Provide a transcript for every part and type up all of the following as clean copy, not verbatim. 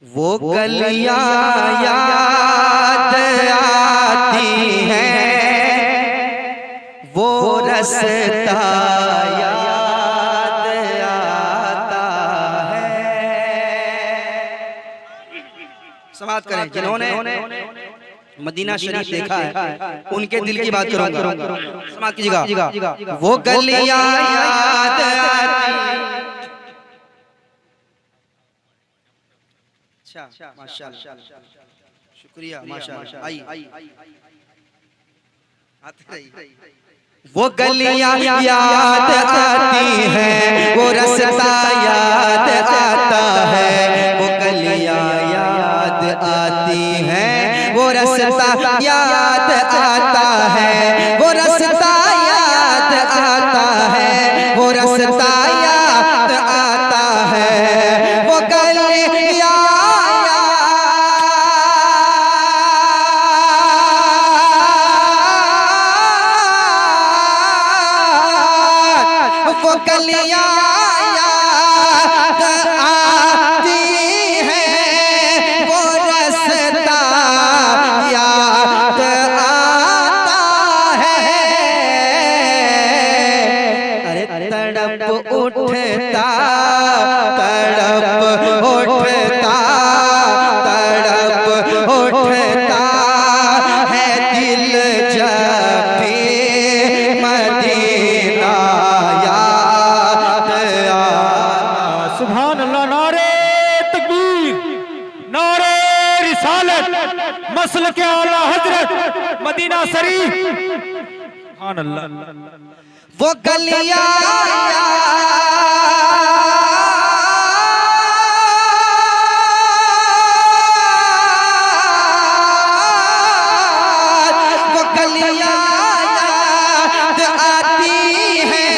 वो गलियां याद आती हैं, वो रास्ता याद आता है। समाप्त करें। जिन्होंने मदीना शरीफ देखा है उनके दिल की बात करूंगा। समाप्त कीजिएगा। वो गलियां याद आती। अच्छा, माशाअल्लाह, शुक्रिया, माशाअल्लाह। आई आते रहिए। वो गलियां याद आती हैं, वो रास्ता याद आता है। वो गलियां याद आती हैं, वो रास्ता याद आता है। वो रास्ता याद आता है, वो रास्ता याद आता है। वो गलियां वो गलियां याद आती हैं, वो रास्ता याद आता है। अरे तड़प उठता, तड़प उठता, तड़प उठता है दिल जब भी मदीना मसल के आला हजरत मदीना शरीफ। सुभान अल्लाह। वो गलियां वो गलियां याद आती हैं,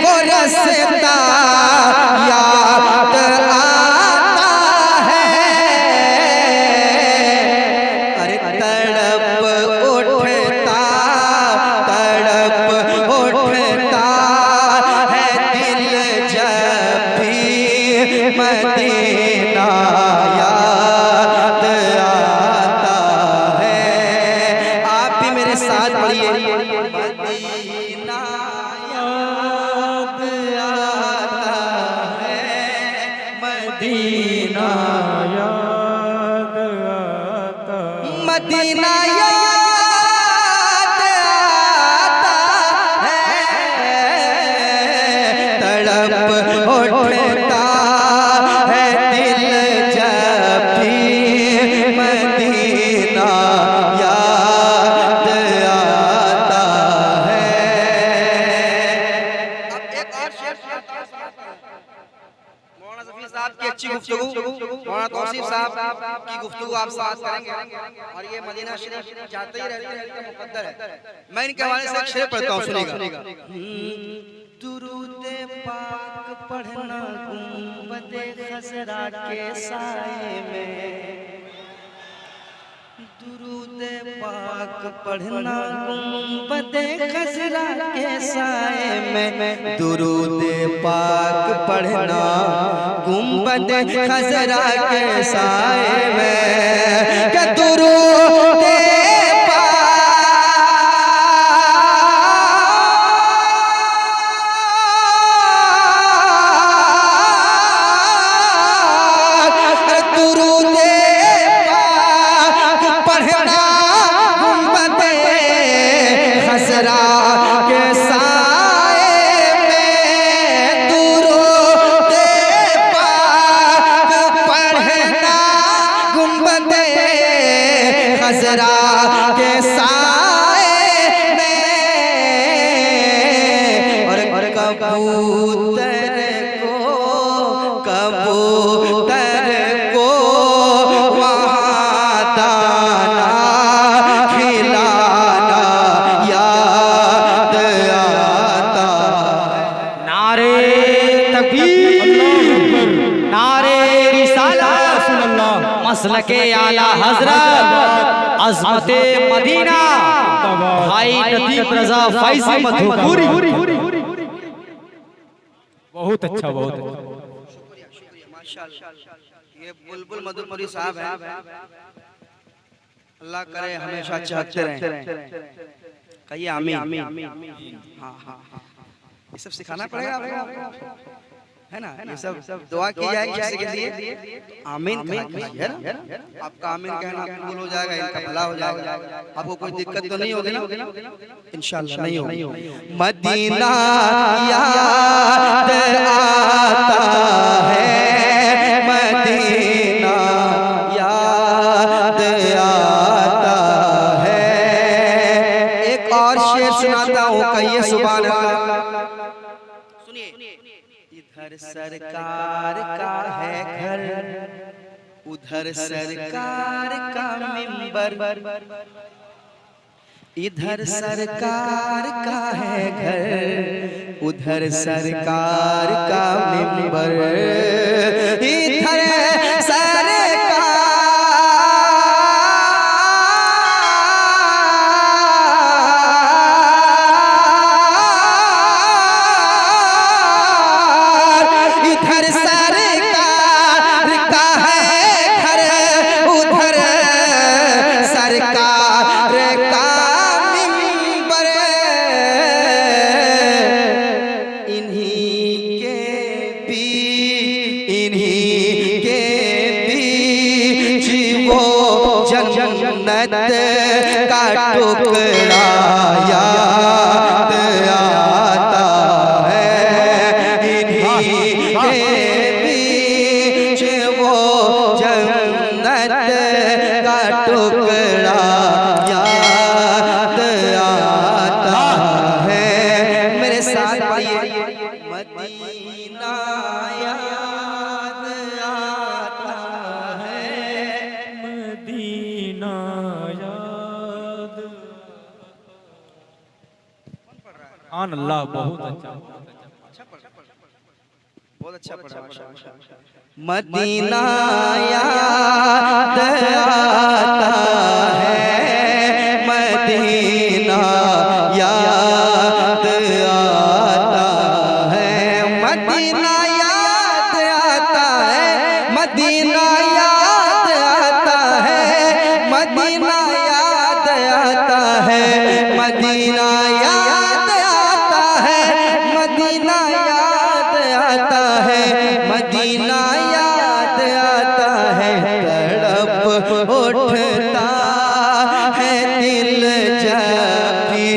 वो रास्ता याद आता है। अरे तड़प उठता, तड़प उठता है दिल जब भी मदीना याद आता है। आप भी मेरे साथ पढ़िए। मदीना याद आता है, मदीना याद आता, मदीना याद आता है। तड़प उठता है दिल जब भी मदीना याद आता है। अब एक और शेर मौलाना ज़फ़ीर साहब की अच्छी गुफ्तगू, मौलाना तौसीफ साहब की गुफ्तगू आप साथ करेंगे। और ये मदीना शरीफ जाते ही रहते हैं, इनका मुक़द्दर है। मैं इनके हवाले से एक शेर पढ़ता हूँ, सुनिएगा। दुरूद पाक पढ़ना गुंबदे खज़रा के साए में, दुरूद पाक पढ़ना गुंबदे खज़रा के साए में, दुरूद पाक पढ़ना गुंबदे खज़रा के साए में। क्या दुरूद खज़रा के साए में। और कबूतर को वहाँ दाना खिलाना याद आता है। नारे तकबीर, नारे रिसालत, मसलके आला हजरत अज़मते मदीना भाई नदीम रज़ा फैज़ी मधुपुरी। बहुत अच्छा, बहुत अच्छा। शुक्रिया, शुक्रिया, माशाअल्लाह। ये बुलबुल मधुपुरी साहब हैं, अल्लाह करे हमेशा चाहते रहें। कहिए आमीन। हाँ हाँ हाँ, ये सब सिखाना पड़ेगा आपको, है ना? ये सब दुआ की जाए किसी के लिए, आमीन है ना? आपका आमीन कहना कबूल हो जाएगा, इनका भला हो जाएगा, आपको कोई दिक्कत तो नहीं होगी ना? इंशाल्लाह नहीं होगी। मदीना याद आता है, मदीना याद आता है। एक और शेर सुनाता हूँ, कहिए सुभान अल्लाह। सुनिए, इधर सरकार का है घर, उधर सरकार का मिंबर, इधर सरकार का है घर, उधर सरकार का मिंबर, इधर जन्नत का टुकड़ा याद आता है, इन्हीं के बीच वो जन्नत का टुकड़ा याद आता है। मेरे साथ पढ़िए, मदीना याद आता है, मदीना याद। सुभान अल्लाह, बहुत अच्छा, बहुत अच्छा पढ़ा। मदीना याद आता है, मदीना याद आता है, मदीना याद आता है, मदीना याद आता है, मदीना याद आता है, मदीना याद आता है, मदीना याद आता है, मदीना याद आता है। तड़प उठता है दिल जब भी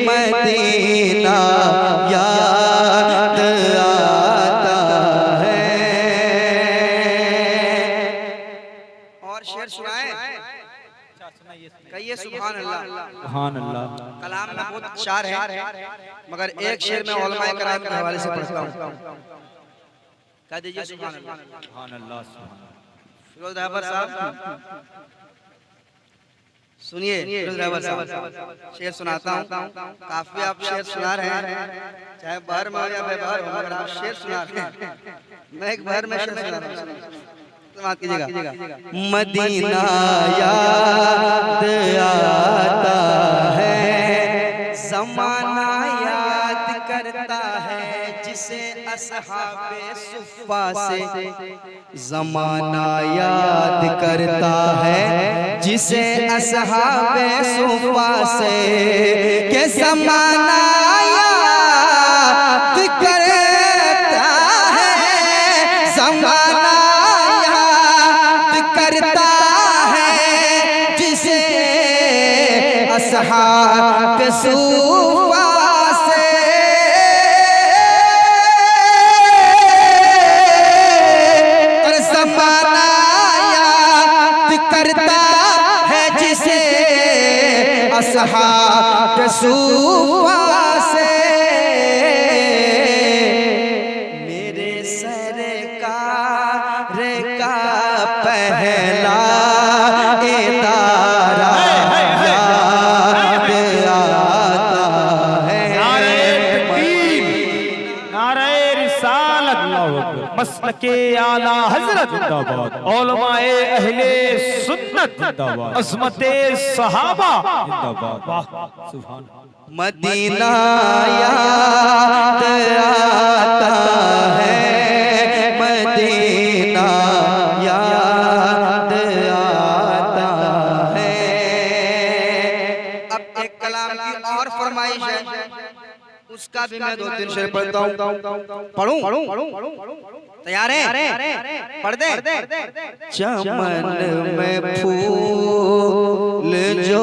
मदीना याद आता है। और शेर सुनाए, कहिए सुभान अल्लाह। सुभान अल्लाह। कलाम में बहुत शार है, मगर एक शेर में उलमाए कराम के हवाले से पढ़ता हूँ। कह दीजिए सुभान अल्लाह। सुभान अल्लाह। फिरोज रहबर साहब सुनिए, फिरोज रहबर साहब शेर सुनाता हूँ। काफी आप शेर सुना रहे हैं, चाहे बाहर में हो या बेबाहर हो, मगर आप शेर सुना रहे हैं। मैं एक बाहर में शेर सुना रहा हूँ, समाप्त कीजिएगा। मदीना याद आता है, ज़माना याद करता है जिसे असहाबे सुफ़ा से, ज़माना याद करता है जिसे असहाबे सुफ़ा से, के ज़माना याद करता है, ज़माना करता है जिसे असहाब सुफ़ा से, और ज़माना याद करता है जिसे असहाब सुफ़ा से। मेरे सरकार का पहला इतारा याद आता है, नारे रिसालत, मसलके आला हजरत जिंदाबाद, उलमाए अहले सुन्नत जिंदाबाद, अज़मते सहाबा जिंदाबाद। वाह सुभान। मदीना याद आता है, मदीना कलाम की और फरमाइश है, उसका भी मैं 2-3 शेर पढ़ता हूँ। पढ़ूं? तैयार है? पढ़ दे। चमन में फूल जो